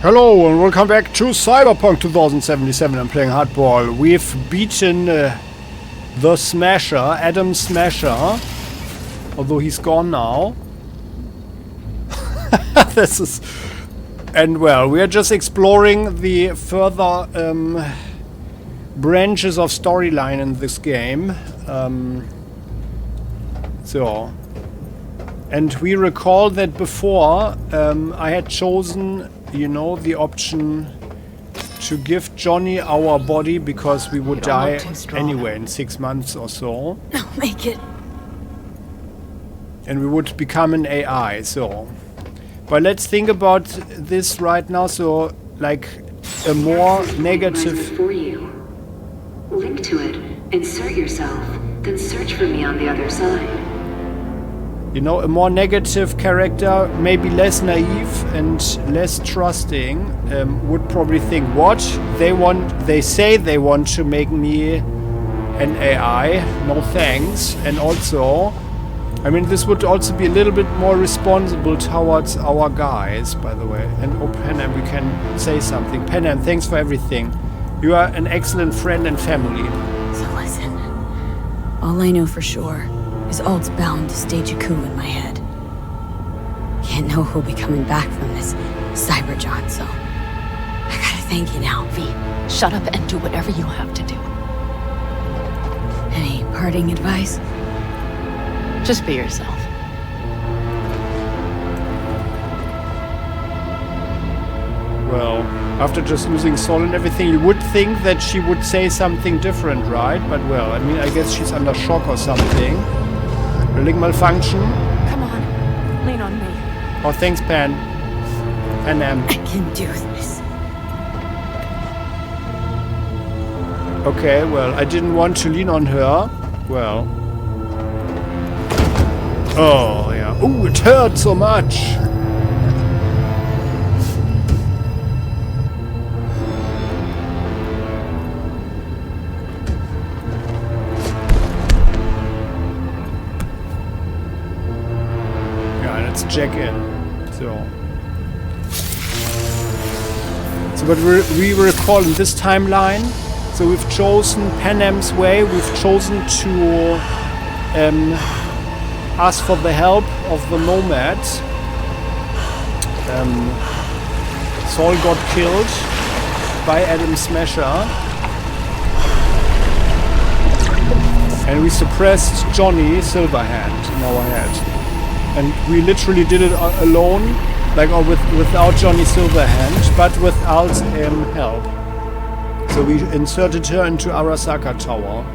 Hello and welcome back to Cyberpunk 2077. I'm playing Hardball. We've beaten the Smasher, Adam Smasher, although he's gone now. This is... And well, we are just exploring the further branches of storyline in this game. And we recall that before I had chosen, you know, the option to give Johnny our body because we would die anyway in 6 months or so. I'll make it. And we would become an AI, so. But let's think about this right now, so like a more negative... For you. Link to it, insert yourself, then search for me on the other side. You know, a more negative character, maybe less naive and less trusting, would probably think, what? They say they want to make me an AI, no thanks. And also, I mean, this would also be a little bit more responsible towards our guys, by the way. And oh, Panam, we can say something. Panam, thanks for everything. You are an excellent friend and family. So listen, all I know for sure is Ald's bound to stage a coup in my head. Can't know who'll be coming back from this Cyberjohn, so I gotta thank you now, V. Shut up and do whatever you have to do. Any parting advice? Just be yourself. Well, after just losing Sol and everything, you would think that she would say something different, right? But well, I mean, I guess she's under shock or something. Link malfunction. Come on, lean on me. Oh, thanks, Panam. I can do this. Okay, well, I didn't want to lean on her. Well. Oh, yeah. Ooh, it hurt so much. Check in. So what we recall in this timeline, so we've chosen Panam's way, we've chosen to ask for the help of the nomads. Saul got killed by Adam Smasher. And we suppressed Johnny Silverhand in our head. And we literally did it alone, like or without Johnny Silverhand, but without help. So we inserted her into Arasaka Tower.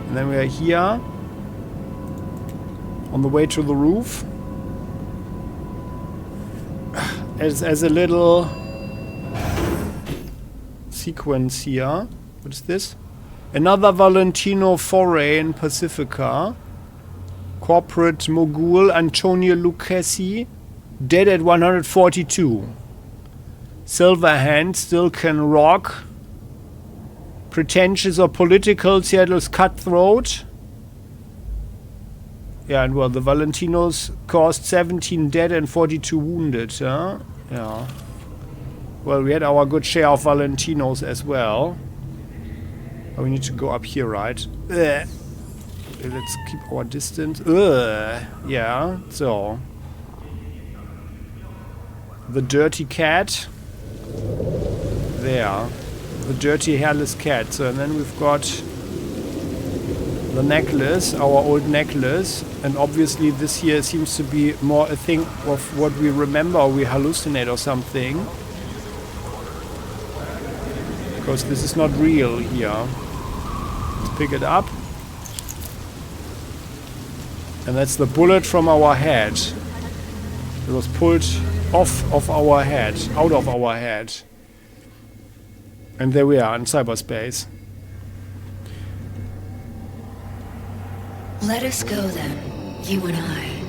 And then we are here, on the way to the roof. As a little sequence here. What is this? Another Valentino foray in Pacifica. Corporate mogul Antonio Lucchesi, dead at 142. Silverhand still can rock. Pretentious or political, Seattle's cutthroat. Yeah, and well, the Valentinos caused 17 dead and 42 wounded, huh? Yeah. Well, we had our good share of Valentinos as well. Oh, we need to go up here, right? Let's keep our distance. Yeah, so. The dirty cat. There. The dirty hairless cat. So, and then we've got the necklace, our old necklace. And obviously this here seems to be more a thing of what we remember or we hallucinate or something. Because this is not real here. Let's pick it up. And that's the bullet from our head. It was pulled off of our head, out of our head. And there we are in cyberspace. Let us go then, you and I.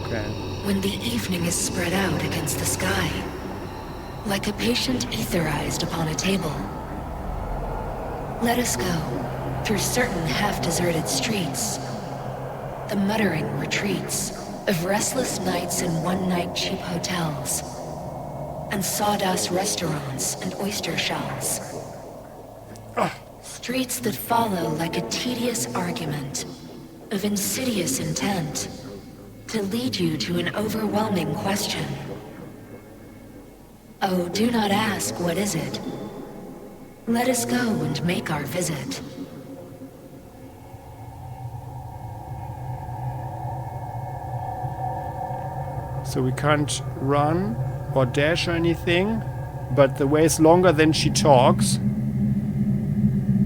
Okay. When the evening is spread out against the sky, like a patient etherized upon a table. Let us go through certain half-deserted streets. The muttering retreats, of restless nights in one-night cheap hotels, and sawdust restaurants and oyster shells. Streets that follow like a tedious argument of insidious intent to lead you to an overwhelming question. Oh, do not ask, what is it? Let us go and make our visit. So we can't run or dash or anything, but the way is longer than she talks.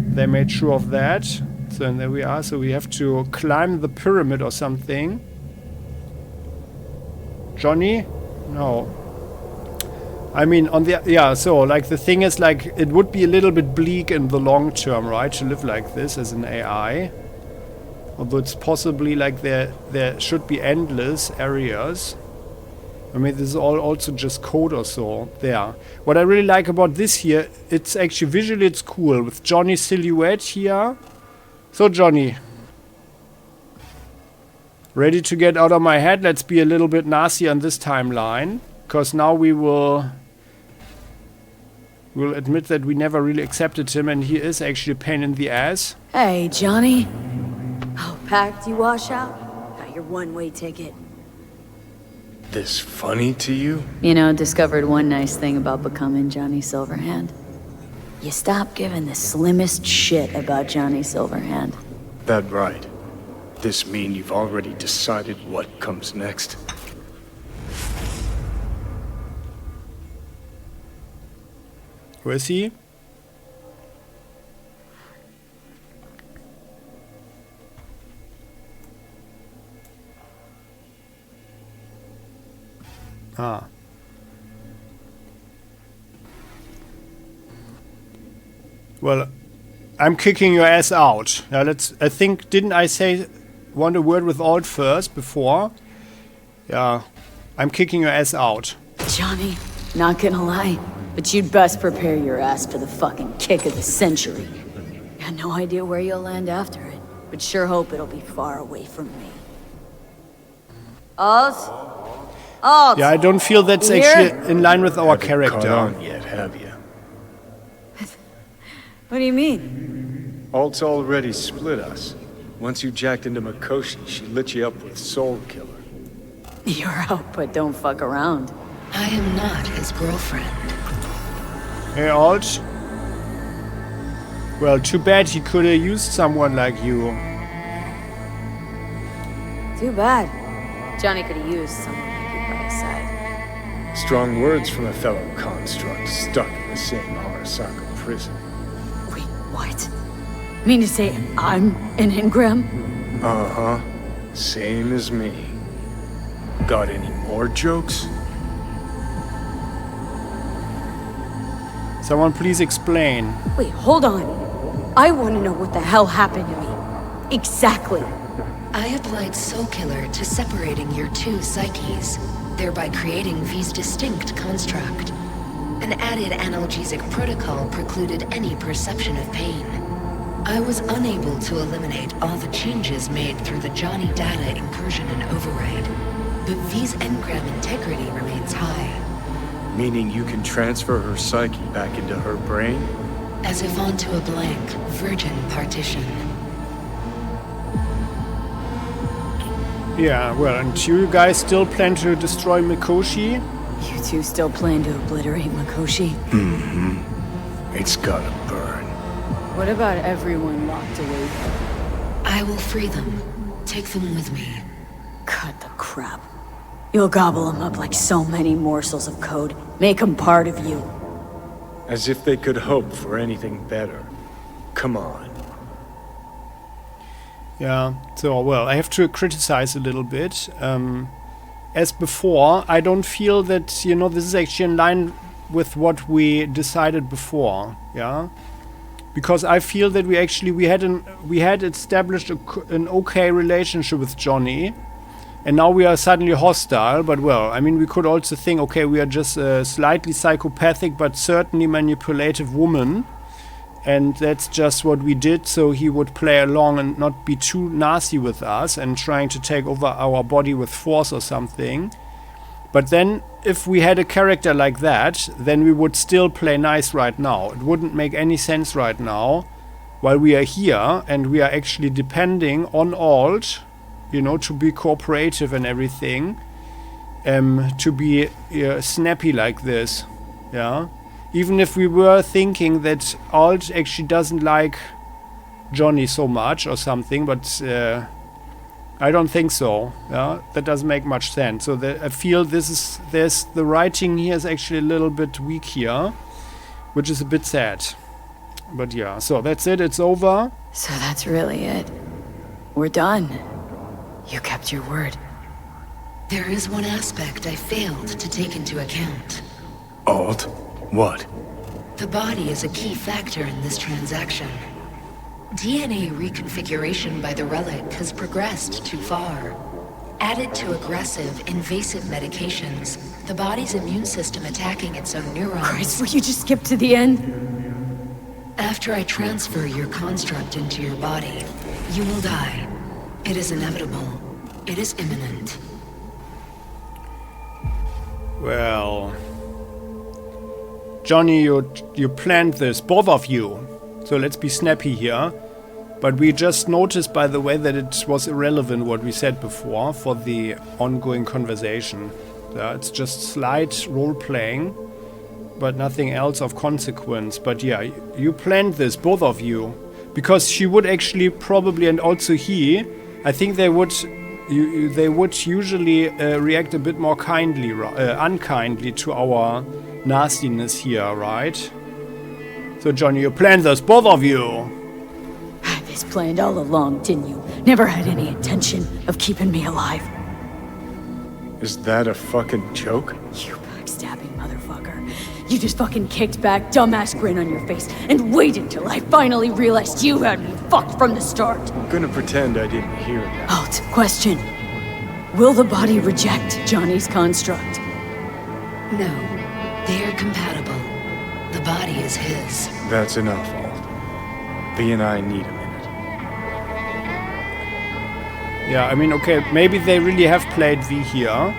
They made sure of that. So and there we are. So we have to climb the pyramid or something. Johnny? No. I mean, on the... Yeah, so, like, the thing is, like, it would be a little bit bleak in the long term, right? To live like this as an AI. Although it's possibly, like, there should be endless areas. I mean, this is all also just code or so. There. What I really like about this here, it's actually visually it's cool. With Johnny's silhouette here. So, Johnny. Ready to get out of my head? Let's be a little bit nasty on this timeline. Because now we'll admit that we never really accepted him and he is actually a pain in the ass. Hey, Johnny. How packed you wash out? Got your one-way ticket. This funny to you? You know, discovered one nice thing about becoming Johnny Silverhand. You stop giving the slimmest shit about Johnny Silverhand. That right. This mean you've already decided what comes next? Where is he? Ah. Well, I'm kicking your ass out. Now let's... I think... Didn't I want a word with Alt first before? Yeah. I'm kicking your ass out. Johnny, not gonna lie, but you'd best prepare your ass for the fucking kick of the century. Got no idea where you'll land after it, but sure hope it'll be far away from me. Alt? Yeah, I don't feel that's actually in line with our character. Caught on yet, have you? What do you mean? Alt's already split us. Once you jacked into Mikoshi, she lit you up with Soul Killer. You're out, but don't fuck around. I am not his girlfriend. Hey, Alt. Well, too bad he could have used someone like you. Too bad. Johnny could have used someone like you by his side. Strong words from a fellow construct stuck in the same Arasaka prison. Wait, what? Mean to say I'm an engram? Uh-huh. Same as me. Got any more jokes? Someone please explain. Wait, hold on. I want to know what the hell happened to me. Exactly. I applied Soul Killer to separating your two psyches, thereby creating V's distinct construct. An added analgesic protocol precluded any perception of pain. I was unable to eliminate all the changes made through the Johnny data incursion and override, but V's engram integrity remains high. Meaning you can transfer her psyche back into her brain? As if onto a blank, virgin partition. Yeah, well, and you guys still plan to destroy Mikoshi? You two still plan to obliterate Mikoshi? Mm-hmm. It's gotta burn. What about everyone locked away? I will free them. Take them with me. Cut the crap. You'll gobble them up like so many morsels of code. Make them part of you. As if they could hope for anything better. Come on. Yeah, so, well, I have to criticize a little bit. As before, I don't feel that, you know, this is actually in line with what we decided before, yeah? Because I feel that we had established an okay relationship with Johnny, and now we are suddenly hostile, but well, I mean, we could also think, okay, we are just a slightly psychopathic but certainly manipulative woman, And that's just what we did, so he would play along and not be too nasty with us and trying to take over our body with force or something. But then, if we had a character like that, then we would still play nice right now. It wouldn't make any sense right now, while we are here and we are actually depending on Alt, you know, to be cooperative and everything, to be snappy like this, yeah. Even if we were thinking that Alt actually doesn't like Johnny so much or something, but I don't think so. Yeah, that doesn't make much sense. So I feel the writing here is actually a little bit weak here, which is a bit sad. But yeah, so that's it. It's over. So that's really it. We're done. You kept your word. There is one aspect I failed to take into account. Alt? What? The body is a key factor in this transaction. DNA reconfiguration by the relic has progressed too far. Added to aggressive, invasive medications, the body's immune system attacking its own neurons. Christ, will you just skip to the end? After I transfer your construct into your body, you will die. It is inevitable. It is imminent. Well, Johnny, you planned this, both of you. So let's be snappy here. But we just noticed, by the way, that it was irrelevant what we said before for the ongoing conversation. It's just slight role-playing, but nothing else of consequence. But yeah, you planned this, both of you. Because she would actually probably, and also he, I think they would usually react a bit more kindly, unkindly to our nastiness here, right? So Johnny, you planned this, both of you. This planned all along, didn't you? Never had any intention of keeping me alive. Is that a fucking joke? You backstabbing motherfucker. You just fucking kicked back, dumbass grin on your face, and waited till I finally realized you had me fucked from the start. I'm gonna pretend I didn't hear that. Alt, question. Will the body reject Johnny's construct? No, they are compatible. The body is his. That's enough, Alt. V and I need a minute. Yeah, I mean, okay, maybe they really have played V here.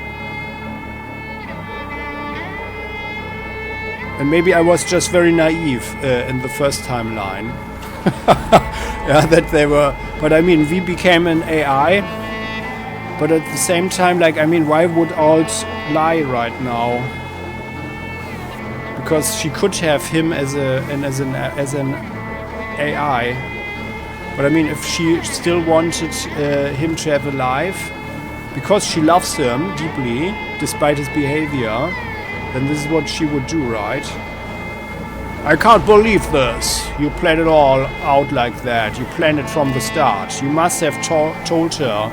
And maybe I was just very naive in the first timeline. Yeah, that they were... But I mean, V became an AI. But at the same time, like, I mean, why would Alt lie right now? Because she could have him as an AI. But I mean, if she still wanted him to have a life, because she loves him deeply, despite his behavior, then this is what she would do, right? I can't believe this. You planned it all out like that. You planned it from the start. You must have told her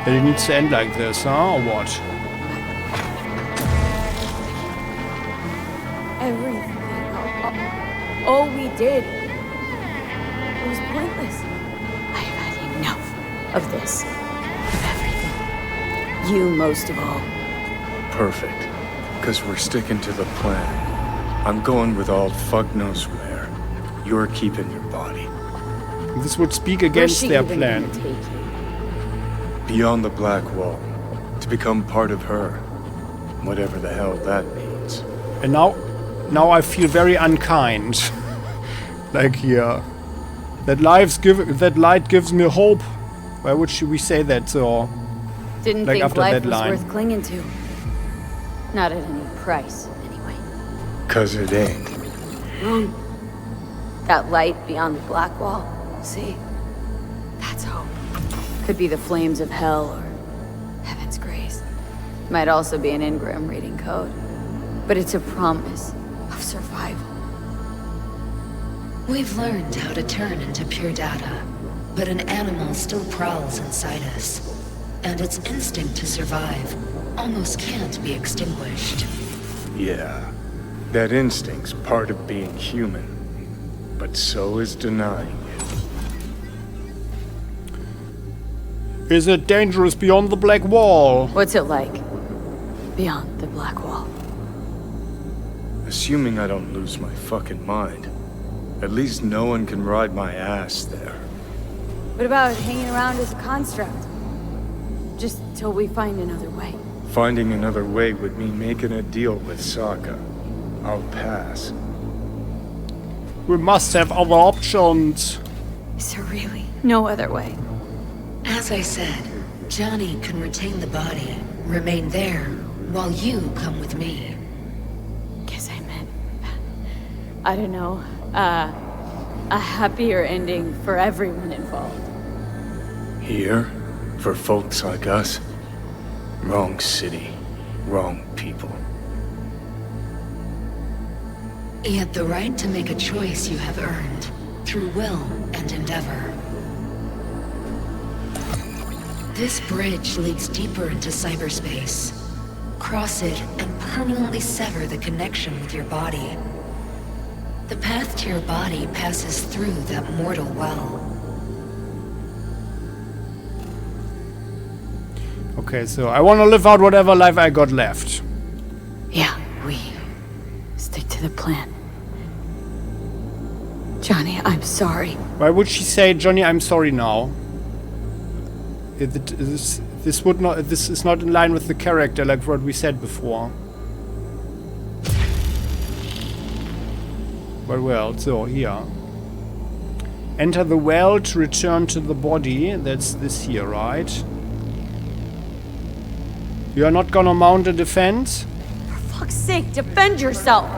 that it needs to end like this, huh? Or what? Everything. All we did was pointless. I've had enough of this. Of everything. You most of all. Perfect. Because we're sticking to the plan. I'm going with all fuck knows where. You're keeping your body. This would speak against their plan. Beyond the Black Wall. To become part of her. Whatever the hell that means. And now I feel very unkind. Like, yeah. That light gives me hope. Why would we say that so? Didn't like think after life that was line. worth clinging to. Not at any price, anyway. 'Cause it ain't. Wrong. That light beyond the Black Wall, see? That's hope. Could be the flames of hell or heaven's grace. Might also be an engram reading code. But it's a promise of survival. We've learned how to turn into pure data, but an animal still prowls inside us. And its instinct to survive almost can't be extinguished. Yeah. That instinct's part of being human. But so is denying it. Is it dangerous beyond the Black Wall? What's it like? Beyond the Black Wall. Assuming I don't lose my fucking mind. At least no one can ride my ass there. What about hanging around as a construct? Just till we find another way. Finding another way would mean making a deal with Sokka. I'll pass. We must have other options. Is there really no other way? As I said, Johnny can retain the body, remain there, while you come with me. Guess I meant, I don't know, a happier ending for everyone involved. Here? For folks like us? Wrong city, wrong people. Yet the right to make a choice you have earned, through will and endeavor. This bridge leads deeper into cyberspace. Cross it and permanently sever the connection with your body. The path to your body passes through that mortal well. Okay, so I want to live out whatever life I got left. Yeah, we stick to the plan. Johnny, I'm sorry. Why would she say, Johnny, I'm sorry now? This is not in line with the character, like what we said before. But well, so here. Enter the well to return to the body. That's this here, right? You are not gonna mount a defense? For fuck's sake, defend yourself!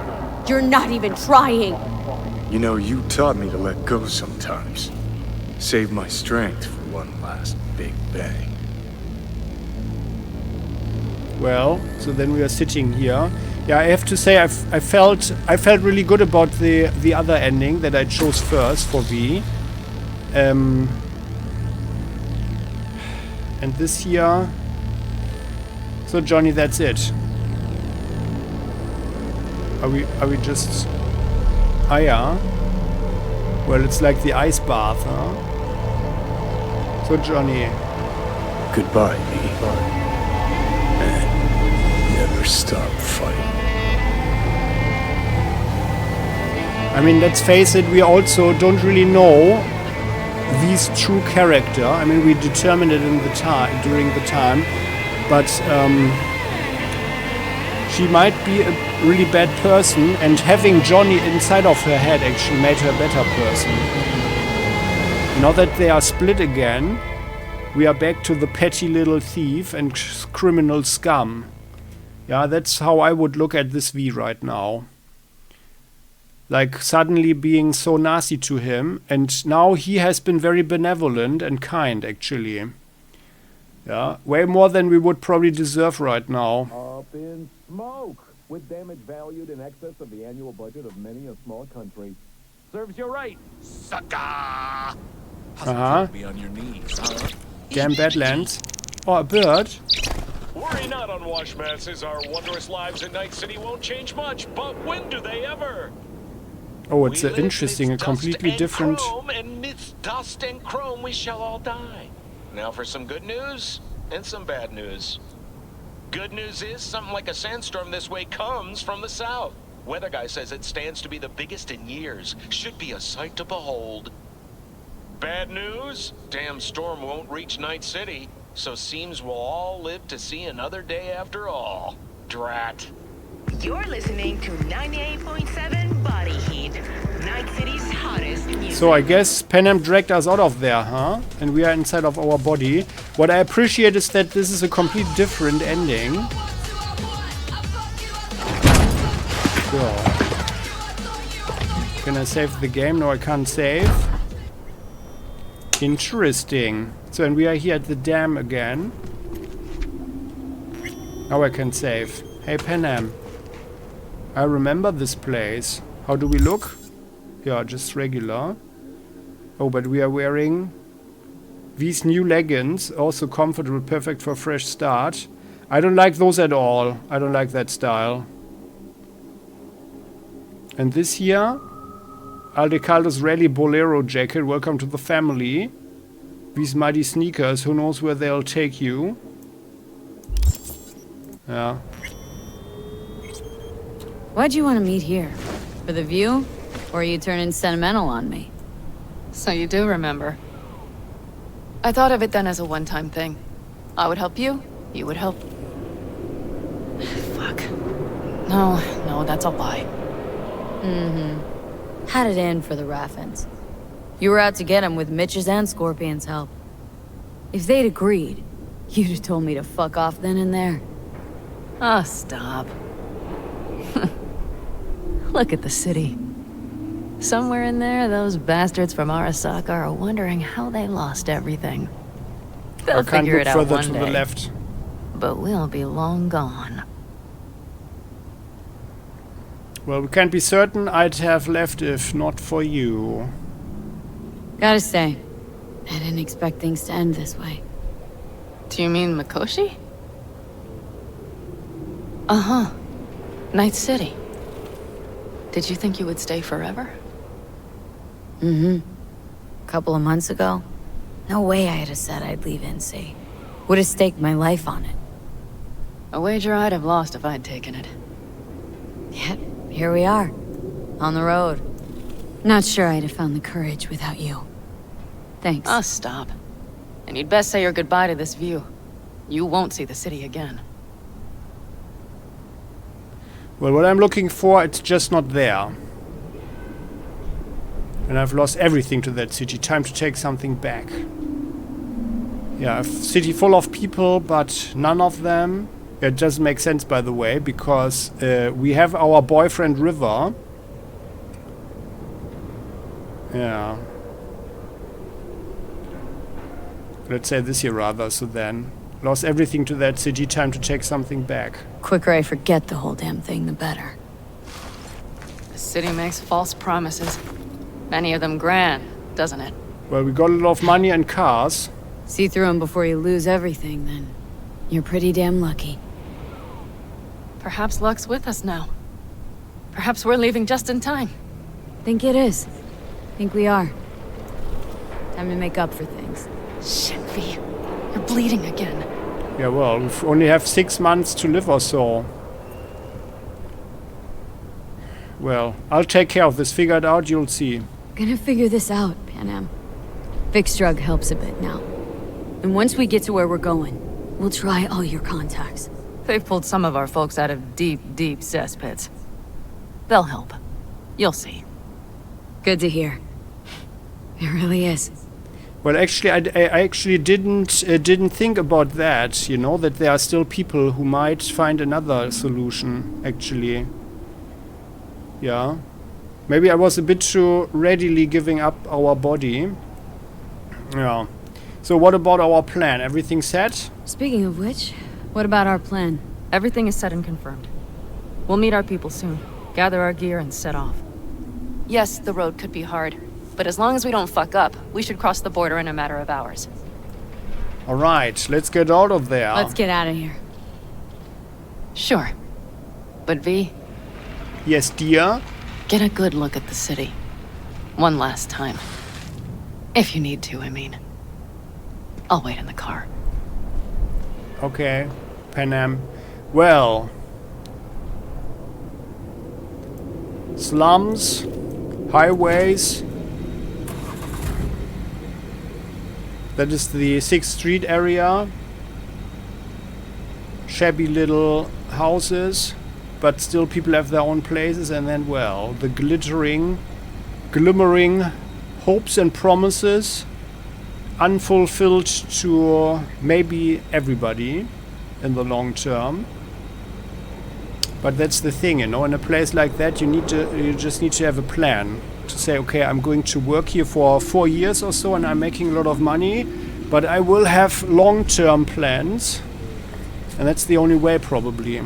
You're not even trying! You know, you taught me to let go sometimes. Save my strength for one last big bang. Well, so then we are sitting here. Yeah, I have to say I felt really good about the other ending that I chose first for V. And this here. So Johnny, that's it. Are we just? Ah yeah. Well, it's like the ice bath, huh? So Johnny. Goodbye, V. And never stop fighting. I mean, let's face it, we also don't really know V's true character. I mean, we determined it in during the time, but she might be a really bad person, and having Johnny inside of her head actually made her a better person. Now that they are split again, we are back to the petty little thief and criminal scum. Yeah, that's how I would look at this V right now. Like, suddenly being so nasty to him, and now he has been very benevolent and kind, actually. Yeah, way more than we would probably deserve right now. Up in smoke, with damage valued in excess of the annual budget of many a small country. Serves you right, sucker! Be on your knees, huh? Damn Badlands. Oh, a bird. Worry not, unwashed masses. Our wondrous lives in Night City won't change much, but when do they ever? Oh, it's interesting, a completely different... And midst dust and chrome we shall all die. Now for some good news and some bad news. Good news is something like a sandstorm this way comes from the south. Weather guy says it stands to be the biggest in years. Should be a sight to behold. Bad news? Damn storm won't reach Night City, so seems we'll all live to see another day after all. Drat. You're listening to 98.7 Body Heat, Night City's hottest music. So I guess Panam dragged us out of there, huh? And we are inside of our body. What I appreciate is that this is a complete different ending. So. Can I save the game? No, I can't save. Interesting. So, and we are here at the dam again. Now I can save. Hey, Panam. I remember this place. How do we look? Yeah, just regular. Oh, but we are wearing these new leggings. Also comfortable, perfect for fresh start. I don't like those at all. I don't like that style. And this here, Aldecaldos Rally Bolero jacket. Welcome to the family. These muddy sneakers. Who knows where they'll take you? Yeah. Why'd you want to meet here? For the view? Or are you turning sentimental on me? So you do remember. I thought of it then as a one-time thing. I would help you, you would help... Fuck. No, that's a lie. Mm-hmm. Had it in for the Raffins. You were out to get him with Mitch's and Scorpion's help. If they'd agreed, you'd have told me to fuck off then and there. Oh, stop. Look at the city. Somewhere in there, those bastards from Arasaka are wondering how they lost everything. They'll I can't figure look it out further one to day. the left. But we'll be long gone. Well, we can't be certain I'd have left if not for you. Gotta say, I didn't expect things to end this way. Do you mean Mikoshi? Uh-huh. Night City. Did you think you would stay forever? Mm-hmm. A couple of months ago, no way I'd have said I'd leave NC. Would have staked my life on it. A wager I'd have lost if I'd taken it. Yet, here we are. On the road. Not sure I'd have found the courage without you. Thanks. Oh, stop. And you'd best say your goodbye to this view. You won't see the city again. Well, what I'm looking for, it's just not there. And I've lost everything to that city. Time to take something back. Yeah, a city full of people, but none of them. It doesn't make sense, by the way, because we have our boyfriend River. Yeah. Let's say this here rather, so then. Lost everything to that city, time to take something back. Quicker I forget the whole damn thing, the better. The city makes false promises. Many of them grand, doesn't it? Well, we got a lot of money and cars. See through them before you lose everything, then. You're pretty damn lucky. Perhaps luck's with us now. Perhaps we're leaving just in time. Think it is. Think we are. Time to make up for things. Shit, V. You're bleeding again. Yeah, well, we only have 6 months to live or so. Well, I'll take care of this. Figure it out, you'll see. Gonna figure this out, Panam. Vic's drug helps a bit now. And once we get to where we're going, we'll try all your contacts. They've pulled some of our folks out of deep, deep cesspits. They'll help. You'll see. Good to hear. It really is. Well, actually, I actually didn't think about that. You know, that there are still people who might find another solution. Actually, yeah. Maybe I was a bit too readily giving up our body. Yeah. So what about our plan? Everything set? Speaking of which, what about our plan? Everything is set and confirmed. We'll meet our people soon, gather our gear, and set off. Yes, the road could be hard, but as long as we don't fuck up, we should cross the border in a matter of hours. All right, let's get out of there. Let's get out of here. Sure. But V, Yes, dear. get a good look at the city. One last time. If you need to, I mean. I'll wait in the car. Okay, Panam. Well, slums, highways. That is the 6th Street area. Shabby little houses, but still people have their own places. And then, well, the glimmering hopes and promises, unfulfilled to maybe everybody in the long term. But that's the thing, you know, in a place like that you just need to have a plan. To say, okay, I'm going to work here for 4 years or so and I'm making a lot of money, but I will have long-term plans. And that's the only way, probably.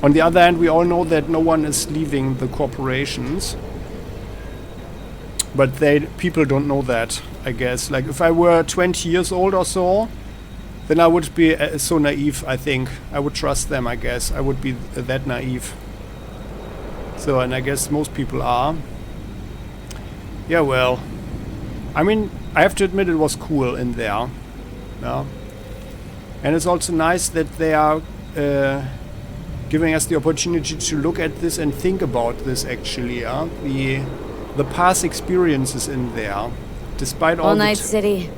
On the other hand, we all know that no one is leaving the corporations. But people don't know that, I guess. Like, if I were 20 years old or so, then I would be so naive, I think. I would trust them, I guess. I would be that naive. So, and I guess most people are. Yeah, well. I mean, I have to admit it was cool in there. Yeah. And it's also nice that they are giving us the opportunity to look at this and think about this, actually. Yeah? the past experiences in there. Despite all Night City.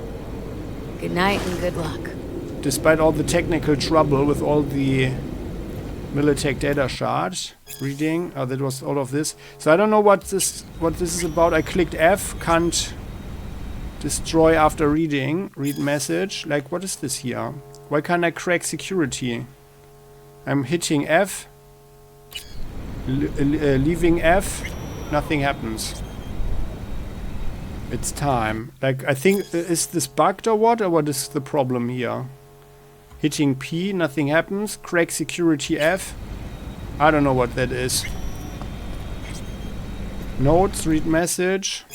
Good night and good luck. Despite all the technical trouble with all the Militech data shards. Reading. Oh, that was all of this. So I don't know what this is about. I clicked F. Can't destroy after reading. Read message. Like, what is this here? Why can't I crack security? I'm hitting F. Leaving F. Nothing happens. It's time. Like, I think, is this bugged or what? Or what is the problem here? Hitting P, nothing happens. Crack security F. I don't know what that is. Notes, read message.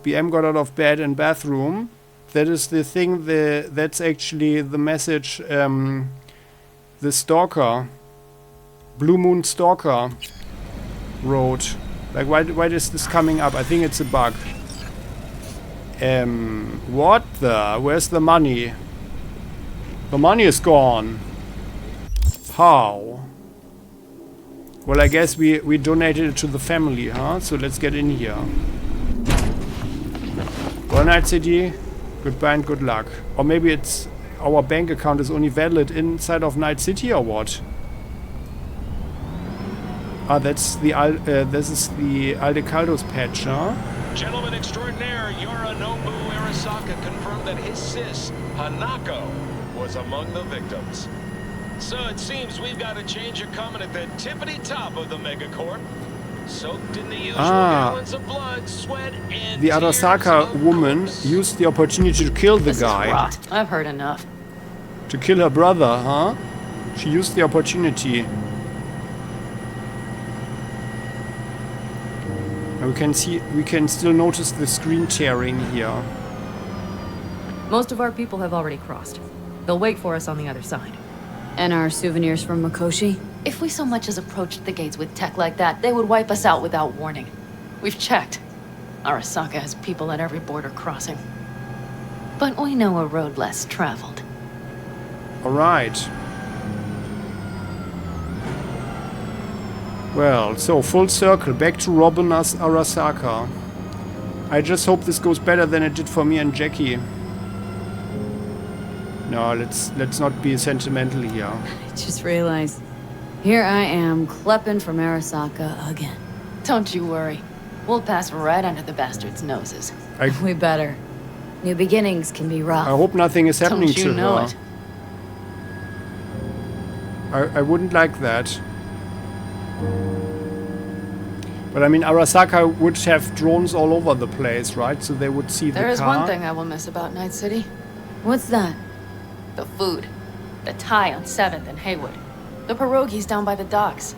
BM got out of bed and bathroom. That is the thing, that's actually the message the stalker, Blue Moon Stalker, wrote. Like, why is this coming up? I think it's a bug. What the? Where's the money? The money is gone. How? Well, I guess we donated it to the family, huh? So let's get in here. Well, Night City, goodbye and good luck. Or maybe it's our bank account is only valid inside of Night City or what? Ah, that's the this is the Aldecaldos patch, huh? Gentleman extraordinaire Yorinobu Arasaka confirmed that his sis, Hanako, was among the victims. So it seems we've got a change of coming at the tippity top of the megacorp. Soaked in the usual gallons of blood, sweat, and the Arasaka woman used the opportunity to kill the guy. Is rot. I've heard enough. To kill her brother, huh? She used the opportunity. And we can still notice the screen tearing here. Most of our people have already crossed. They'll wait for us on the other side. And our souvenirs from Mikoshi? If we so much as approached the gates with tech like that, they would wipe us out without warning. We've checked. Arasaka has people at every border crossing. But we know a road less traveled. Alright. Well, so full circle, back to Robin as Arasaka. I just hope this goes better than it did for me and Jackie. No, let's not be sentimental here. I just realized. Here I am, klepping from Arasaka again. Don't you worry. We'll pass right under the bastards' noses. We better. New beginnings can be rough. I hope nothing is happening Don't you to know her. it? I wouldn't like that. But I mean, Arasaka would have drones all over the place, right? So they would see the car. There is one thing I will miss about Night City. What's that? The food. The Thai on 7th and Haywood. The pierogies down by the docks.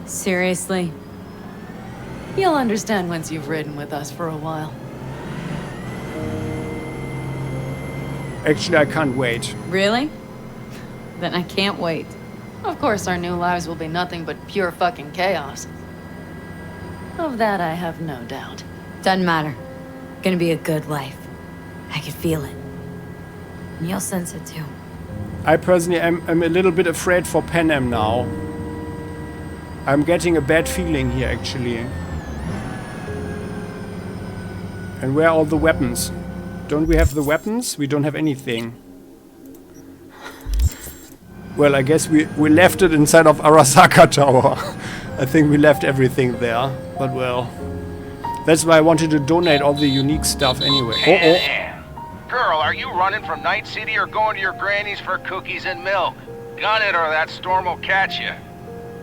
Seriously? You'll understand once you've ridden with us for a while. Actually, I can't wait. Really? Then I can't wait. Of course, our new lives will be nothing but pure fucking chaos. Of that, I have no doubt. Doesn't matter. Gonna be a good life. I can feel it. And you'll sense it too. I personally am a little bit afraid for Panam now. I'm getting a bad feeling here, actually. And where are all the weapons? Don't we have the weapons? We don't have anything. Well, I guess we left it inside of Arasaka Tower. I think we left everything there. But well, that's why I wanted to donate all the unique stuff anyway. Girl, are you running from Night City or going to your granny's for cookies and milk? Gun it or that storm will catch you.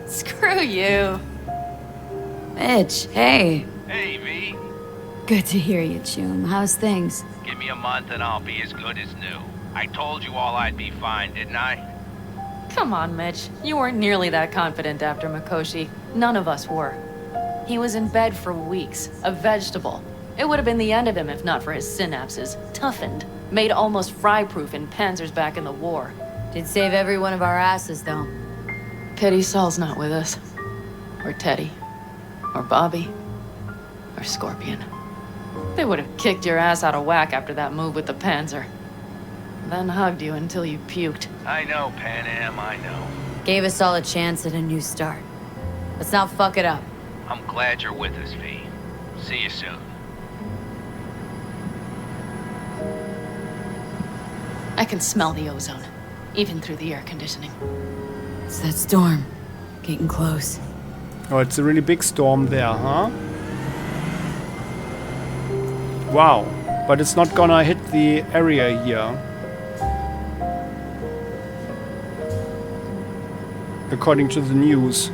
Screw you. Mitch, hey. Hey, V. Good to hear you, Chum. How's things? Give me a month and I'll be as good as new. I told you all I'd be fine, didn't I? Come on, Mitch. You weren't nearly that confident after Mikoshi. None of us were. He was in bed for weeks, a vegetable. It would have been the end of him if not for his synapses. Toughened. Made almost fry-proof in panzers back in the war. Did save every one of our asses, though. Pity Saul's not with us. Or Teddy. Or Bobby. Or Scorpion. They would have kicked your ass out of whack after that move with the panzer. Then hugged you until you puked. I know, Panam, I know. Gave us all a chance at a new start. Let's not fuck it up. I'm glad you're with us, V. See you soon. I can smell the ozone, even through the air conditioning. It's that storm. Getting close. Oh, it's a really big storm there, huh? Wow. But it's not gonna hit the area here. According to the news.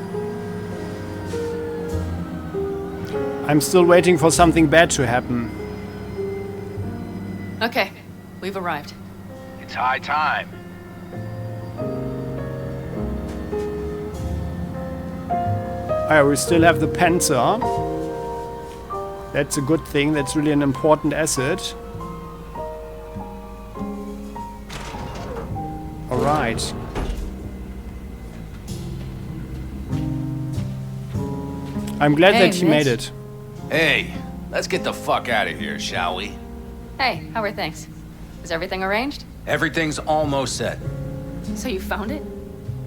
I'm still waiting for something bad to happen. Okay, we've arrived. It's high time. Oh, we still have the Panther. That's a good thing. That's really an important asset. Alright. I'm glad that he made it. Hey, let's get the fuck out of here, shall we? Hey, how are things? Is everything arranged? Everything's almost set. So you found it?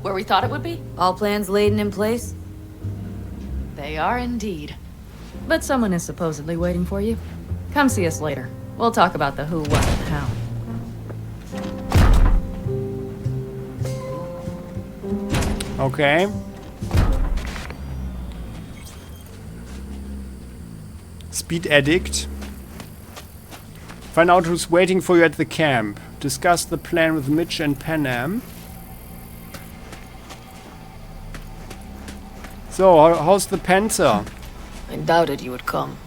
Where we thought it would be? All plans laid and in place? They are indeed. But someone is supposedly waiting for you. Come see us later. We'll talk about the who, what, and how. Okay. Speed addict. Find out who's waiting for you at the camp. Discuss the plan with Mitch and Panam. So, how's the Panther? I doubted you would come.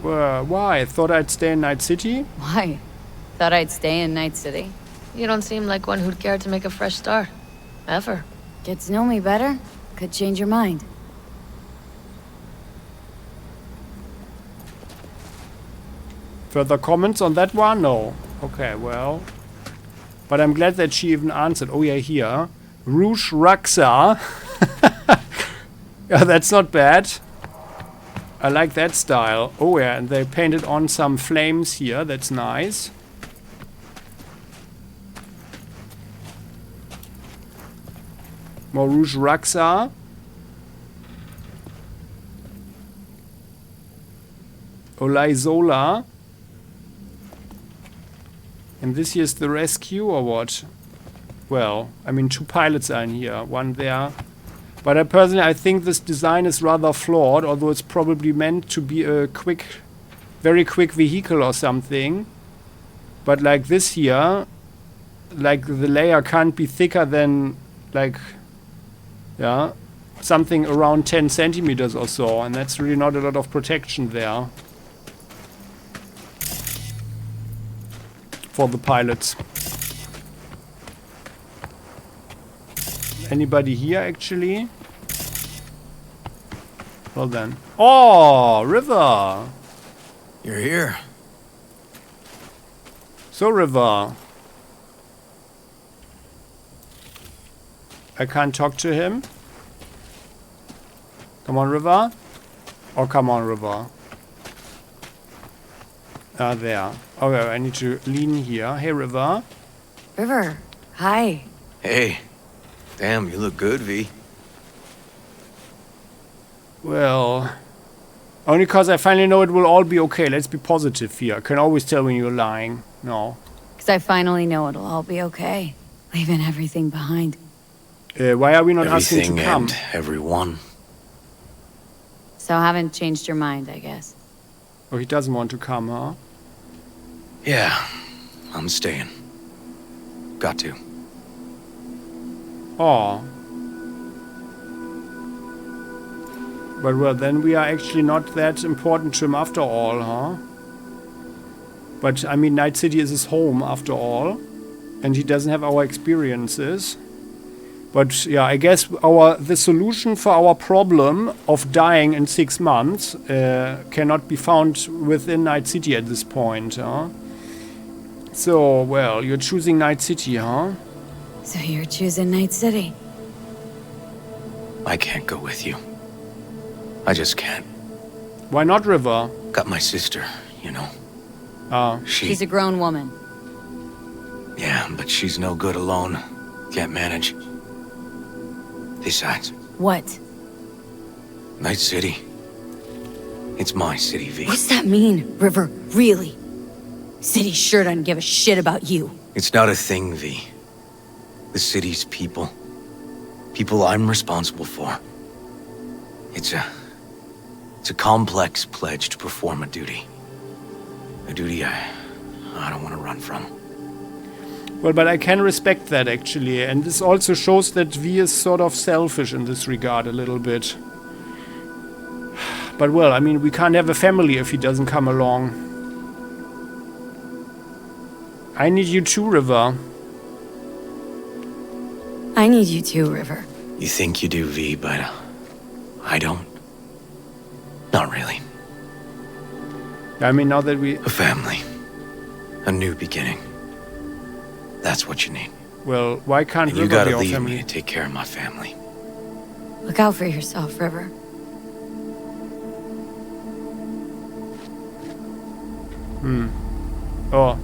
Why? Thought I'd stay in Night City? Why? Thought I'd stay in Night City. You don't seem like one who'd care to make a fresh start. Ever. Get to know me better? Could change your mind. Further comments on that one? No. Okay, well. But I'm glad that she even answered. Oh yeah, here. Rouge Rockstar. Yeah, that's not bad. I like that style. Oh yeah, and they painted on some flames here. That's nice. More Rouge Rockstar. Olaizola. And this here's the rescue or what? Well, I mean 2 pilots are in here. One there. But I think this design is rather flawed, although it's probably meant to be a quick, very quick vehicle or something. But like this here, like the layer can't be thicker than like, yeah, something around 10 centimeters or so. And that's really not a lot of protection there. For the pilots. Anybody here actually? Well then. Oh, River! You're here. So River. I can't talk to him. Come on, River. Oh, come on, River. Ah, there. Okay, I need to lean here. Hey, River. River, hi. Hey. Damn, you look good, V. Well, only because I finally know it will all be okay. Let's be positive here. I can always tell when you're lying. No. Because I finally know it'll all be okay. Leaving everything behind. Why are we not asking to come? And everyone. So haven't changed your mind, I guess. Oh, he doesn't want to come, huh? Yeah, I'm staying. Got to. Oh. But well, then we are actually not that important to him after all, huh? But, I mean, Night City is his home after all. And he doesn't have our experiences. But, yeah, I guess the solution for our problem of dying in 6 months cannot be found within Night City at this point, huh? So, well, you're choosing Night City, huh? So you're choosing Night City? I can't go with you. I just can't. Why not, River? Got my sister, you know. She's a grown woman. Yeah, but she's no good alone. Can't manage. Besides, What? Night City. It's my city, V. What's that mean, River? Really? City sure doesn't give a shit about you. It's not a thing, V. The city's people. People I'm responsible for. It's a complex pledge to perform a duty. A duty I don't want to run from. Well, but I can respect that, actually. And this also shows that V is sort of selfish in this regard a little bit. But, well, I mean, we can't have a family if he doesn't come along. I need you too, River. I need you too, River. You think you do, V, but I don't. Not really. I mean, now that we... A family. A new beginning. That's what you need. Well, why can't and River you gotta be our leave family? me to take care of my family. Look out for yourself, River. Oh.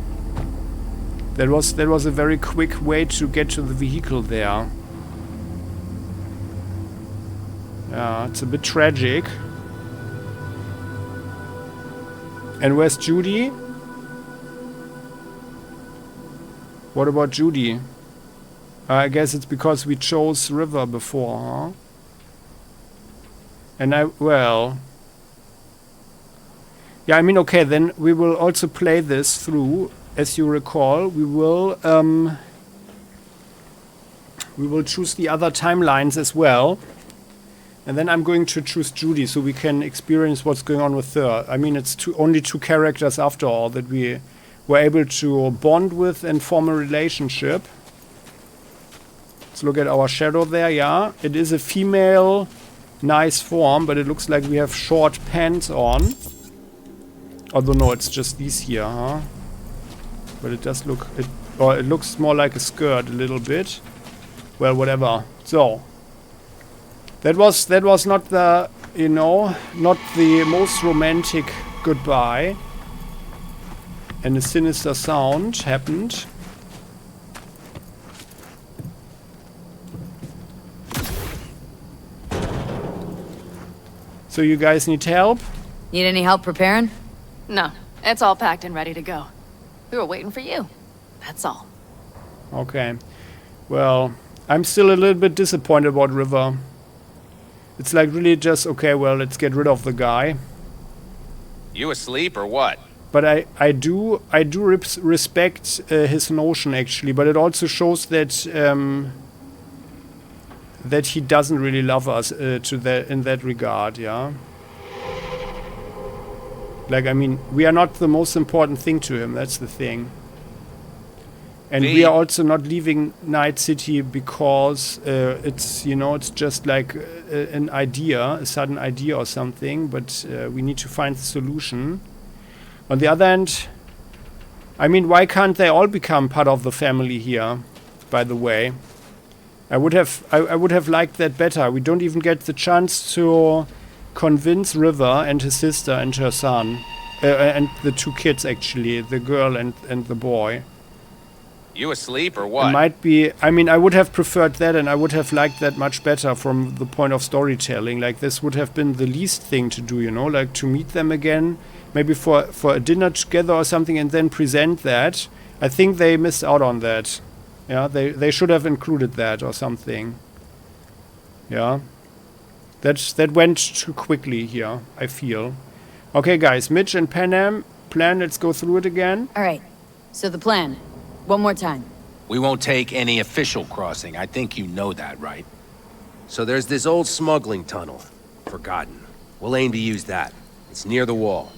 That was a very quick way to get to the vehicle there. Yeah, it's a bit tragic. And where's Judy? What about Judy? I guess it's because we chose River before, huh? And well... Yeah, I mean, okay, then we will also play this through. As you recall, we will choose the other timelines as well. And then I'm going to choose Judy so we can experience what's going on with her. I mean, it's only two characters after all that we were able to bond with and form a relationship. Let's look at our shadow there, yeah. It is a female, nice form, but it looks like we have short pants on. Although no, it's just these here, huh? But it does look... it looks more like a skirt a little bit. Well, whatever. So... That was not the, you know, not the most romantic goodbye. And a sinister sound happened. So you guys need help? Need any help preparing? No, it's all packed and ready to go. We were waiting for you. That's all. Okay. Well, I'm still a little bit disappointed about River. It's like really just, okay, well, let's get rid of the guy. You asleep or what? But I do respect his notion, actually. But it also shows that that he doesn't really love us in that regard, yeah. Like, I mean, we are not the most important thing to him. That's the thing. And we are also not leaving Night City because it's, you know, it's just like an idea, a sudden idea or something. But we need to find the solution. On the other hand, I mean, why can't they all become part of the family here? By the way, I would have liked that better. We don't even get the chance to convince River and his sister and her son, and the two kids actually, the girl and the boy. You asleep or what? It might be... I mean, I would have preferred that, and I would have liked that much better from the point of storytelling. Like, this would have been the least thing to do, you know? Like, to meet them again, maybe for a dinner together or something, and then present that. I think they missed out on that. Yeah, they should have included that or something. Yeah. That went too quickly here, I feel. Okay, guys, Mitch and Panam, plan, let's go through it again. All right, so the plan. One more time. We won't take any official crossing. I think you know that, right? So there's this old smuggling tunnel. Forgotten. We'll aim to use that. It's near the wall.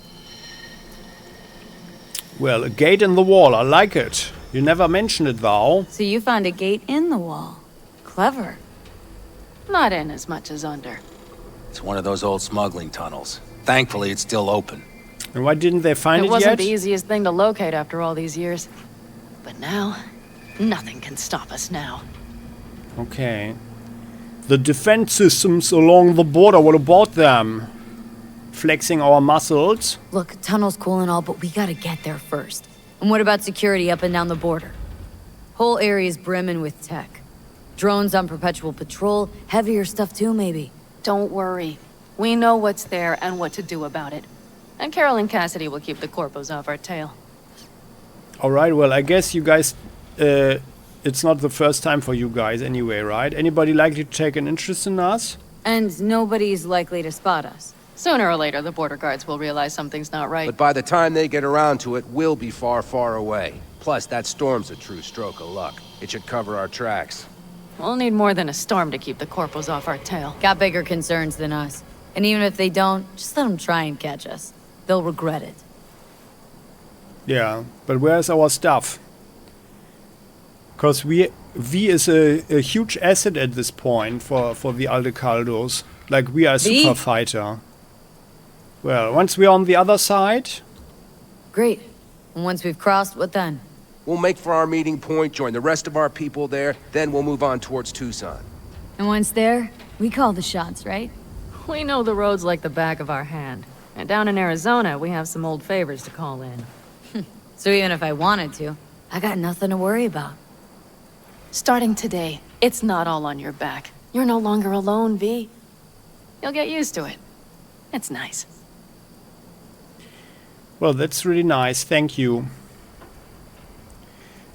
Well, a gate in the wall. I like it. You never mentioned it, though. So you found a gate in the wall. Clever. Not in as much as under. It's one of those old smuggling tunnels. Thankfully, it's still open. And why didn't they find it yet? It wasn't the easiest thing to locate after all these years. But now, nothing can stop us now. Okay. The defense systems along the border, what about them? Flexing our muscles. Look, tunnel's cool and all, but we gotta get there first. And what about security up and down the border? Whole area's brimming with tech. Drones on perpetual patrol, heavier stuff too, maybe. Don't worry. We know what's there and what to do about it. And Carol and Cassidy will keep the corpos off our tail. Alright, well, I guess you guys... it's not the first time for you guys anyway, right? Anybody likely to take an interest in us? And nobody's likely to spot us. Sooner or later, the border guards will realize something's not right. But by the time they get around to it, we'll be far, far away. Plus, that storm's a true stroke of luck. It should cover our tracks. We'll need more than a storm to keep the corpos off our tail. Got bigger concerns than us. And even if they don't, just let them try and catch us. They'll regret it. Yeah, but where's our stuff? Because V is a huge asset at this point for the Aldecaldos. Like, we are a super fighter. Well, once we're on the other side... Great. And once we've crossed, what then? We'll make for our meeting point, join the rest of our people there, then we'll move on towards Tucson. And once there, we call the shots, right? We know the roads like the back of our hand. And down in Arizona, we have some old favors to call in. So even if I wanted to, I got nothing to worry about. Starting today, it's not all on your back. You're no longer alone, V. You'll get used to it. It's nice. Well, that's really nice. Thank you.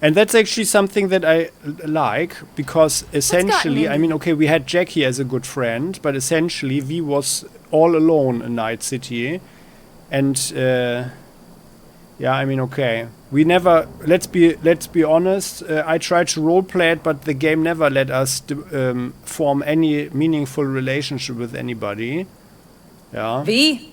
And that's actually something that I like, because essentially, I mean, okay, we had Jackie as a good friend, but essentially V was all alone in Night City. And, yeah, I mean, okay. We never, let's be honest, I tried to roleplay it, but the game never let us form any meaningful relationship with anybody. Yeah. V?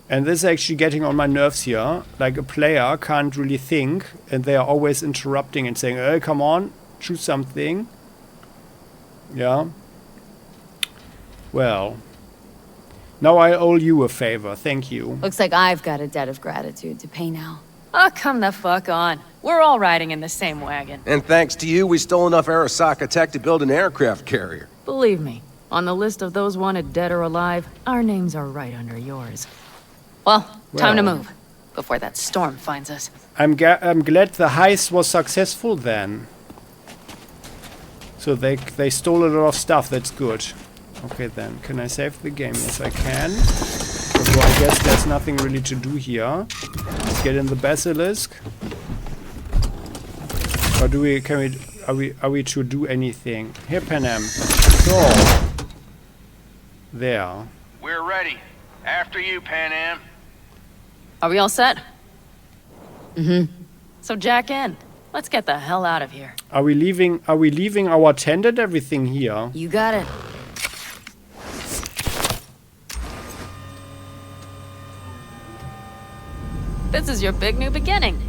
And this is actually getting on my nerves here. Like, a player can't really think, and they are always interrupting and saying, hey, come on, choose something. Yeah. Well. Now I owe you a favor, thank you. Looks like I've got a debt of gratitude to pay now. Oh, come the fuck on. We're all riding in the same wagon. And thanks to you, we stole enough Arasaka tech to build an aircraft carrier. Believe me, on the list of those wanted dead or alive, our names are right under yours. Well, time to move, before that storm finds us. I'm glad the heist was successful then. So they stole a lot of stuff, that's good. Okay then, can I save the game? Yes, I can. So I guess there's nothing really to do here. Let's get in the basilisk. Or are we to do anything? Here, Panam. So there. We're ready. After you, Panam. Are we all set? Mm-hmm. So jack in. Let's get the hell out of here. Are we leaving our tent and everything here? You got it. This is your big new beginning.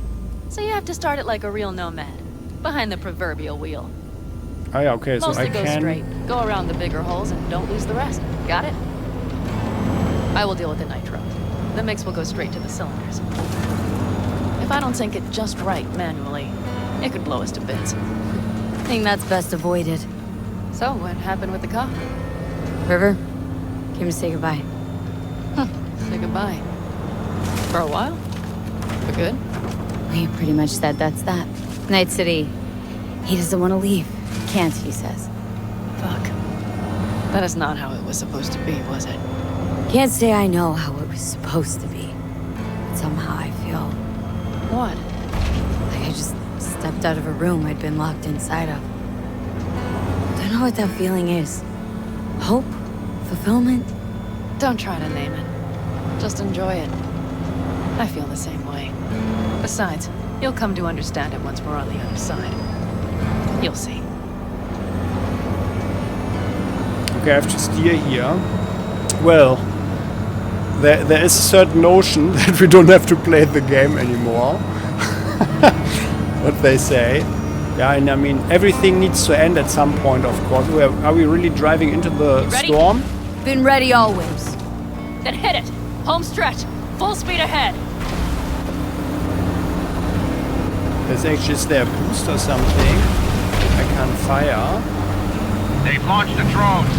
So you have to start it like a real nomad. Behind the proverbial wheel. Oh yeah, okay, so Mostly I go can... straight. Go around the bigger holes and don't lose the rest. Got it? I will deal with the nitro. The mix will go straight to the cylinders. If I don't sink it just right manually, it could blow us to bits. I think that's best avoided. So, what happened with the cop? River, came to say goodbye. Say goodbye. For a while? For good? He pretty much said that's that. Night City. He doesn't want to leave. Can't, he says. Fuck. That is not how it was supposed to be, was it? Can't say I know how it was supposed to be. But somehow I feel... What? Like I just stepped out of a room I'd been locked inside of. Don't know what that feeling is. Hope? Fulfillment? Don't try to name it. Just enjoy it. I feel the same way. Besides, you'll come to understand it once we're on the other side. You'll see. Okay, I have to steer here. Well, there is a certain notion that we don't have to play the game anymore. What they say. Yeah, and I mean, everything needs to end at some point, of course. Are we really driving into the storm? Been ready always. Then hit it! Home stretch! Full speed ahead! Is there a boost or something? I can't fire. They've launched the drones.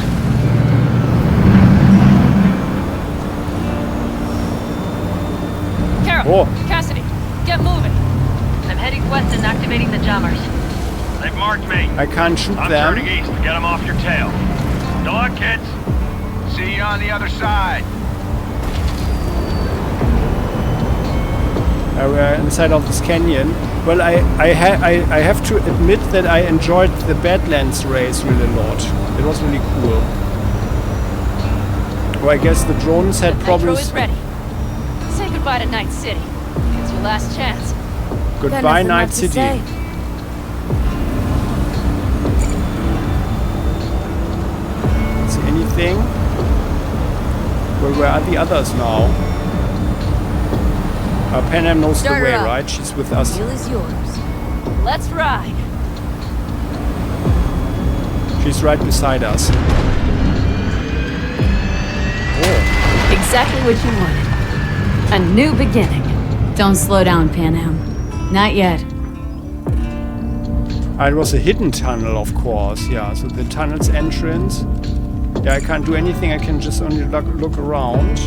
Carol, Cassidy, get moving. I'm heading west and activating the jammers. They've marked marked me. I can't shoot I'm them. turning east to get them off your tail. Good luck, kids. See you on the other side. We're inside of this canyon. Well, I have to admit that I enjoyed the Badlands race really a lot. It was really cool. Well, I guess the drones had problems. Nitro is ready. Say goodbye to Night City. It's your last chance. Goodbye, Night City. See anything? Well, where are the others now? Panam knows the way, right? She's with us. The wheel is yours. Let's ride. She's right beside us. Oh. Exactly what you wanted. A new beginning. Don't slow down, Panam. Not yet. It was a hidden tunnel, of course. Yeah, so the tunnel's entrance. Yeah, I can't do anything. I can just only look around.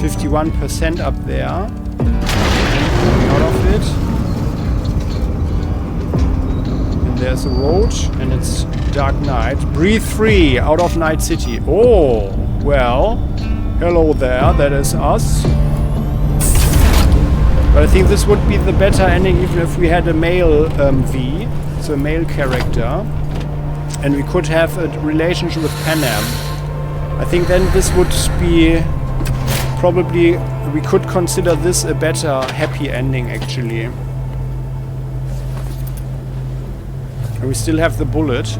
%51 up there. Coming out of it. And there's a road, and it's dark night. Breathe free out of Night City. Oh, well, hello there. That is us. But I think this would be the better ending even if we had a male V, so a male character, and we could have a relationship with Panam. I think then this would be probably, we could consider this a better happy ending actually. And we still have the bullet.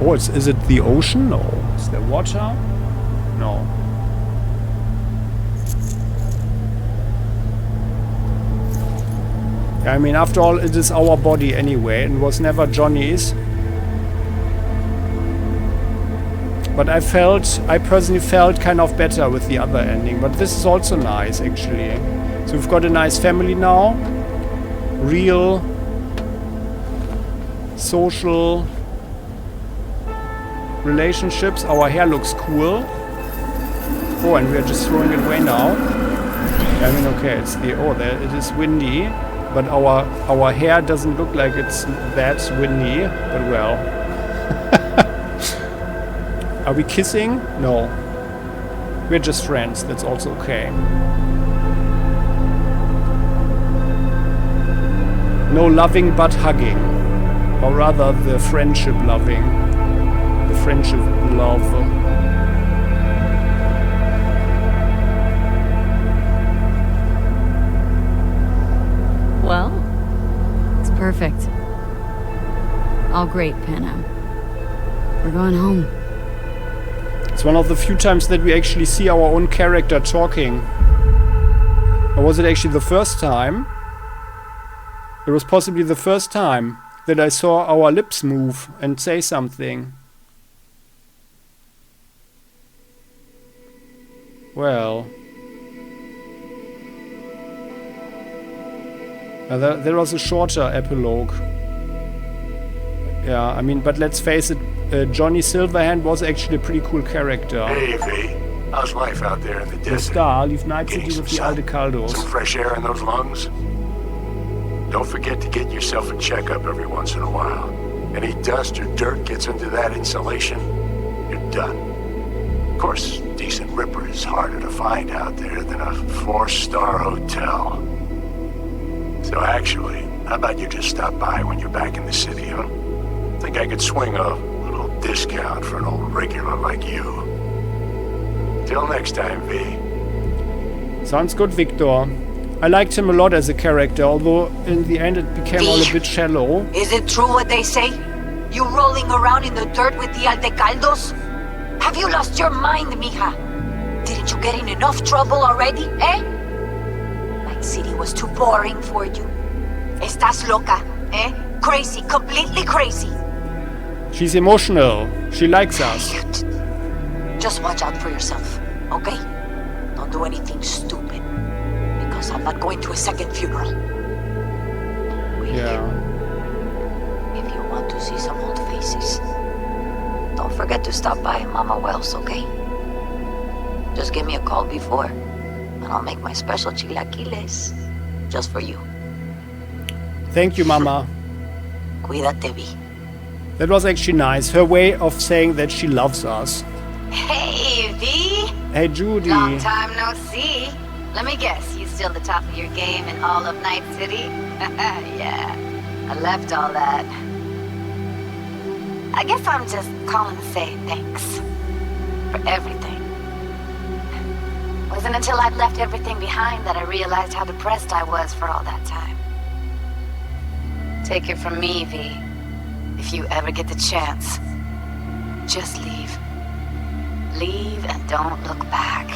Oh, is it the ocean? No. Is there water? No. I mean, after all, it is our body anyway, and was never Johnny's. But I personally felt kind of better with the other ending. But this is also nice, actually. So we've got a nice family now. Real, social relationships. Our hair looks cool. Oh, and we are just throwing it away now. I mean, okay, it's the... Oh, there, it is windy. But our hair doesn't look like it's that windy, but well. Are we kissing? No. We're just friends, that's also okay. No loving but hugging. Or rather the friendship loving. The friendship love. Well, it's perfect. All great, Panam. We're going home. It's one of the few times that we actually see our own character talking. Or was it actually the first time? It was possibly the first time that I saw our lips move and say something. Well... there was a shorter epilogue. Yeah, I mean, but let's face it, Johnny Silverhand was actually a pretty cool character. Hey, V. How's life out there in the desert? The star, leave Night City with the sun, Aldecaldos. some fresh air in those lungs? Don't forget to get yourself a checkup every once in a while. Any dust or dirt gets into that insulation, you're done. Of course, decent ripper is harder to find out there than a 4-star hotel. So actually, how about you just stop by when you're back in the city, huh? Think I could swing a little discount for an old regular like you. Till next time, V. Sounds good, Victor. I liked him a lot as a character, although in the end it became all a bit shallow. Is it true what they say? You rolling around in the dirt with the Aldecaldos? Have you lost your mind, mija? Didn't you get in enough trouble already, eh? Night City was too boring for you. Estás loca, eh? Crazy, completely crazy. She's emotional. She likes us. Just watch out for yourself, okay? Don't do anything stupid. Because I'm not going to a second funeral. Yeah. If you want to see some old faces, don't forget to stop by Mama Wells, okay? Just give me a call before, and I'll make my special chilaquiles just for you. Thank you, Mama. Cuídate, Vi. That was actually nice. Her way of saying that she loves us. Hey, V. Hey, Judy. Long time no see. Let me guess, you still the top of your game in all of Night City? Yeah, I left all that. I guess I'm just calling to say thanks for everything. Wasn't until I'd left everything behind that I realized how depressed I was for all that time. Take it from me, V. If you ever get the chance, just leave. Leave and don't look back.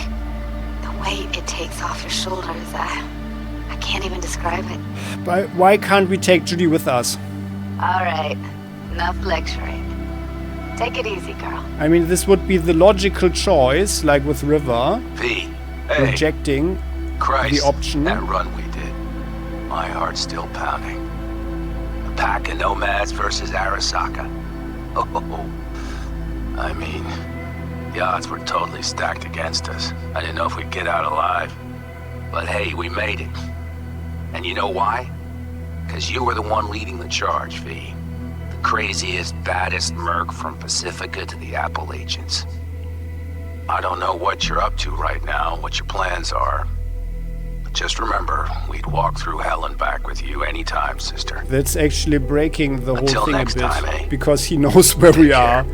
The weight it takes off your shoulders, I can't even describe it. But why can't we take Judy with us? All right, enough lecturing. Take it easy, girl. I mean, this would be the logical choice, like with River. V, hey. Rejecting Christ, the option. that run we did. My heart's still pounding. A pack of nomads versus Arasaka. Oh, I mean, the odds were totally stacked against us. I didn't know if we'd get out alive. But hey, we made it. And you know why? Because you were the one leading the charge, V. The craziest, baddest merc from Pacifica to the Appalachians. I don't know what you're up to right now, what your plans are. But just remember, we'd walk through hell and back with you anytime, sister. That's actually breaking the Until whole thing next a bit. time, eh? Because he knows where we are.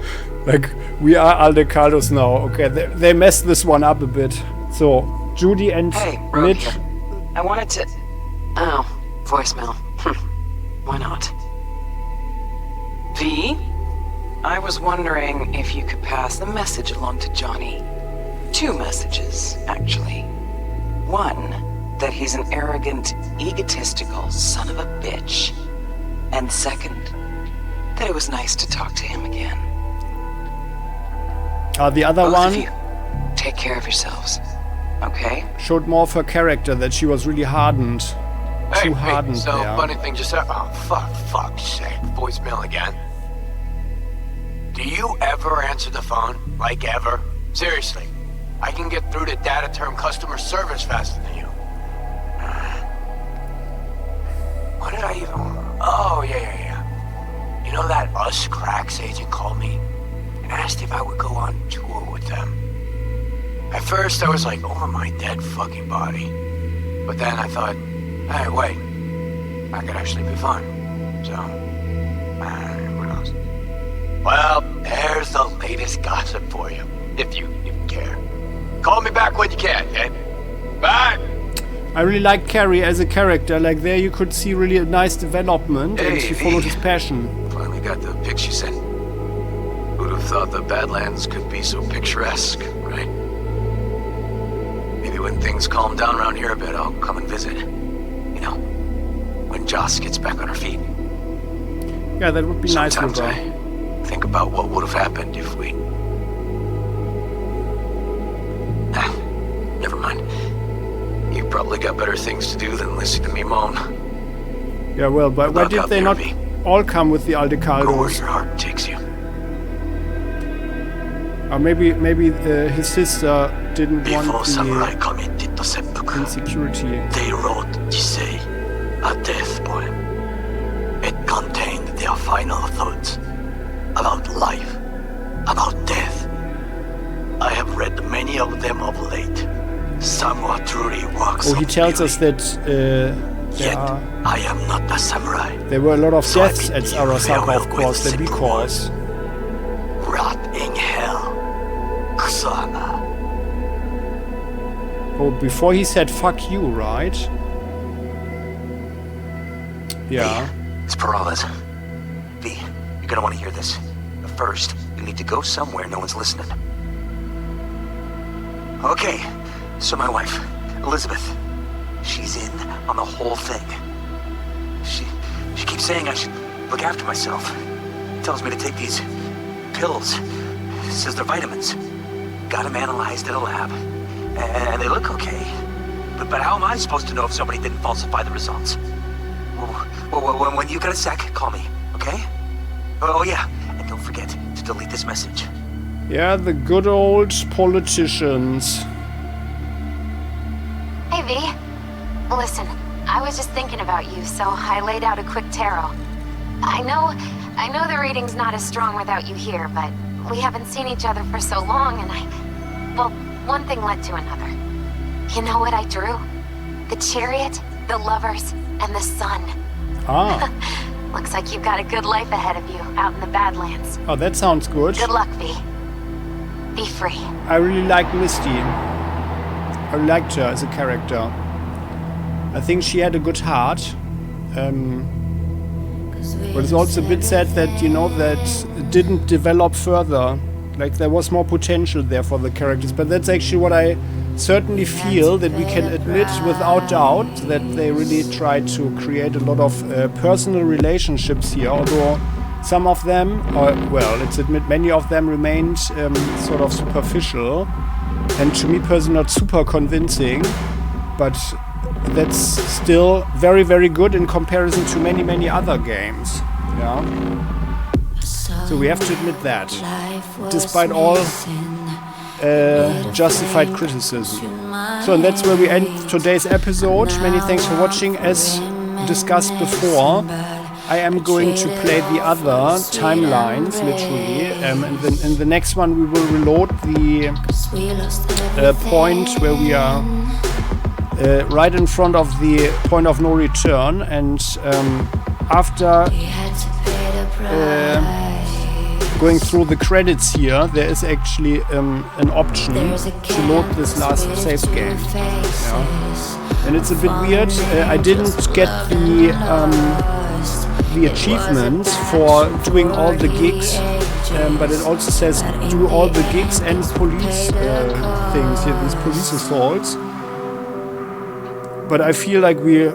Like, we are Aldecaldos now. Okay, they messed this one up a bit. So, Judy and Mitch. I wanted to... Oh, voicemail. Why not? V? I was wondering if you could pass the message along to Johnny. 2 messages, actually. One, that he's an arrogant, egotistical son of a bitch. And second, that it was nice to talk to him again. The other Both one of you, take care of yourselves, okay? showed more of her character, that she was really hardened. Too hardened so there. funny thing just happened. Oh, fuck's sake. Voicemail again. Do you ever answer the phone? Like ever? Seriously. I can get through to data term customer service faster than you. What did I even... Oh, yeah. You know that Us Cracks agent called me and asked if I would go on tour with them. At first, I was like, over my dead fucking body. But then I thought, hey, wait. I could actually be fun. So, who knows? Well, there's the latest gossip for you, if you even care. Call me back when you can, okay? Bye! I really like Carrie as a character. Like, there you could see really a nice development, and he followed his passion. Finally got the pics you sent. Who'd have thought the Badlands could be so picturesque, right? Maybe when things calm down around here a bit, I'll come and visit. You know, when Joss gets back on her feet. Yeah, that would be nice. Sometimes I think about what would have happened if we... Never mind. You probably got better things to do than listen to me moan. Yeah, well, but why did they not all come with the Aldecaldos? Go where your heart takes you. Or maybe his sister didn't want samurai the committed to seppuku, insecurity. they wrote Jisei, a death poem. It contained their final thoughts about life, about death. I have read many of them of late. Some are truly works Oh, he of tells us that I am not a samurai. there were a lot of So I deaths at bid you Arasaka, farewell of course, with that we simple caused. Rot in hell, Kusana. Oh, before he said fuck you, right? Yeah. It's Peralez. V, you're gonna want to hear this. But first, you need to go somewhere no one's listening. Okay, so my wife, Elizabeth, she's in on the whole thing. She keeps saying I should look after myself. Tells me to take these pills. Says they're vitamins. Got them analyzed at a lab. And they look okay. But how am I supposed to know if somebody didn't falsify the results? Well, when you got a sec, call me, okay? Oh yeah, and don't forget to delete this message. Yeah, the good old politicians. V. Listen, I was just thinking about you, so I laid out a quick tarot. I know the reading's not as strong without you here, but we haven't seen each other for so long, and well, one thing led to another. You know what I drew? The chariot, the lovers, and the sun. Ah. Looks like you've got a good life ahead of you, out in the Badlands. Oh, that sounds good. Good luck, V. Be free. I really like Misty. I liked her as a character. I think she had a good heart. But it's also a bit sad that, you know, that it didn't develop further. Like, there was more potential there for the characters. But that's actually what I certainly feel, that we can admit without doubt that they really tried to create a lot of personal relationships here. Although some of them, or well, let's admit many of them remained sort of superficial. And to me personally not super convincing. But that's still very, very good in comparison to many, many other games. Yeah. So we have to admit that, despite all justified criticism. So and that's where we end today's episode. Many thanks for watching. As discussed before, I am going to play the other timelines, literally. In the next one we will reload the point where we are right in front of the point of no return, and after going through the credits here, there is actually an option to load this last save game. Yeah. And it's a bit weird. I didn't get the achievements for doing all the gigs, but it also says do all the gigs and police things here, these police assaults. But I feel like we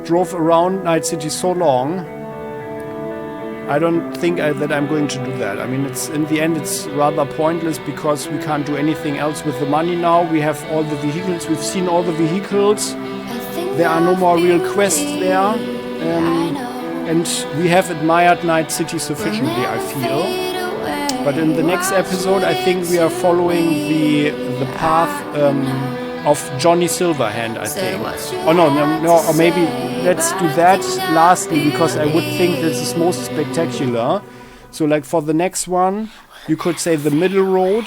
drove around Night City so long. I don't think that I'm going to do that. I mean, it's in the end it's rather pointless because we can't do anything else with the money now. We have all the vehicles. We've seen all the vehicles. There are no more real quests there, and we have admired Night City sufficiently, I feel. But in the next episode, I think we are following the path of Johnny Silverhand, I think. Oh no, or maybe let's do that lastly, because I would think this is most spectacular. So like for the next one, you could say the middle road,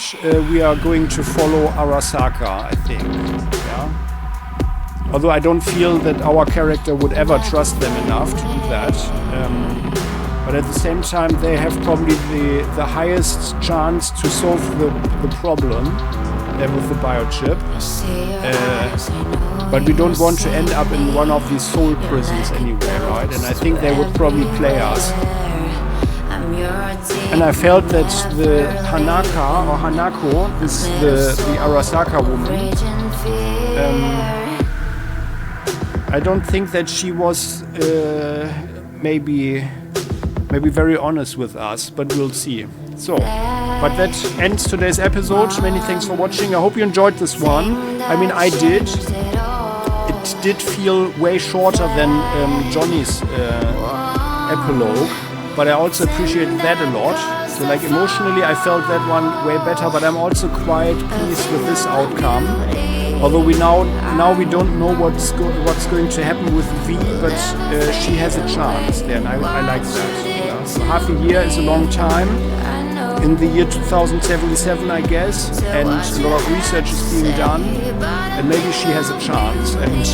we are going to follow Arasaka, I think. Yeah. Although I don't feel that our character would ever trust them enough to do that. But at the same time, they have probably the highest chance to solve the problem with the biochip. But we don't want to end up in one of these soul prisons anyway, right? And I think they would probably play us. And I felt that the Hanako is the Arasaka woman. I don't think that she was maybe very honest with us, but we'll see. So, but that ends today's episode. Many thanks for watching. I hope you enjoyed this one. I mean, I did. It did feel way shorter than Johnny's epilogue, but I also appreciated that a lot. So like emotionally I felt that one way better, but I'm also quite pleased with this outcome. Although we now we don't know what's going to happen with V, but she has a chance there, and I like that. Yeah. So half a year is a long time. In the year 2077, I guess, and a lot of research is being done, and maybe she has a chance, and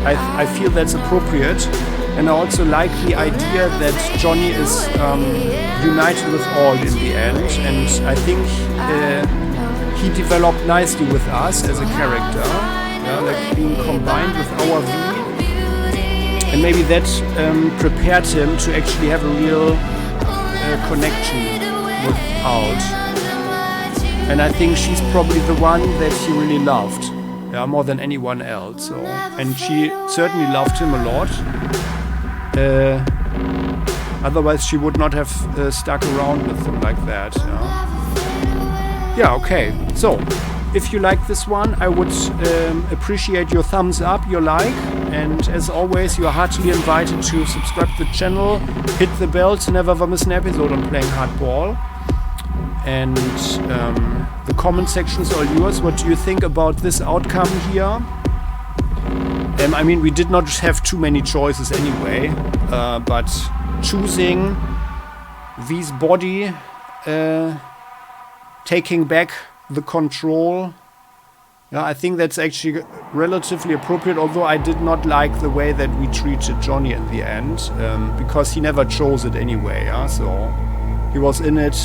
I feel that's appropriate. And I also like the idea that Johnny is united with all in the end, and I think he developed nicely with us as a character, like being combined with our V, and maybe that prepared him to actually have a real connection with Ald. And I think she's probably the one that he really loved, more than anyone else. So, and she certainly loved him a lot. Otherwise she would not have stuck around with him like that. Yeah, okay. So, if you like this one, I would appreciate your thumbs up, your like, and as always, you are heartily invited to subscribe to the channel, hit the bell to never ever miss an episode on Playing Hardball. And the comment section is all yours. What do you think about this outcome here? I mean, we did not have too many choices anyway, but choosing V's body, taking back the control, yeah, I think that's actually relatively appropriate, although I did not like the way that we treated Johnny at the end, because he never chose it anyway, yeah? So he was in it,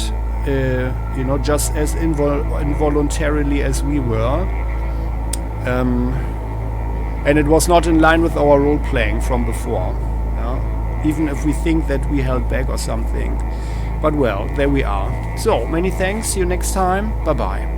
you know, just as involuntarily as we were. And it was not in line with our role-playing from before, yeah? Even if we think that we held back or something. But well, there we are. So, many thanks, see you next time, bye-bye.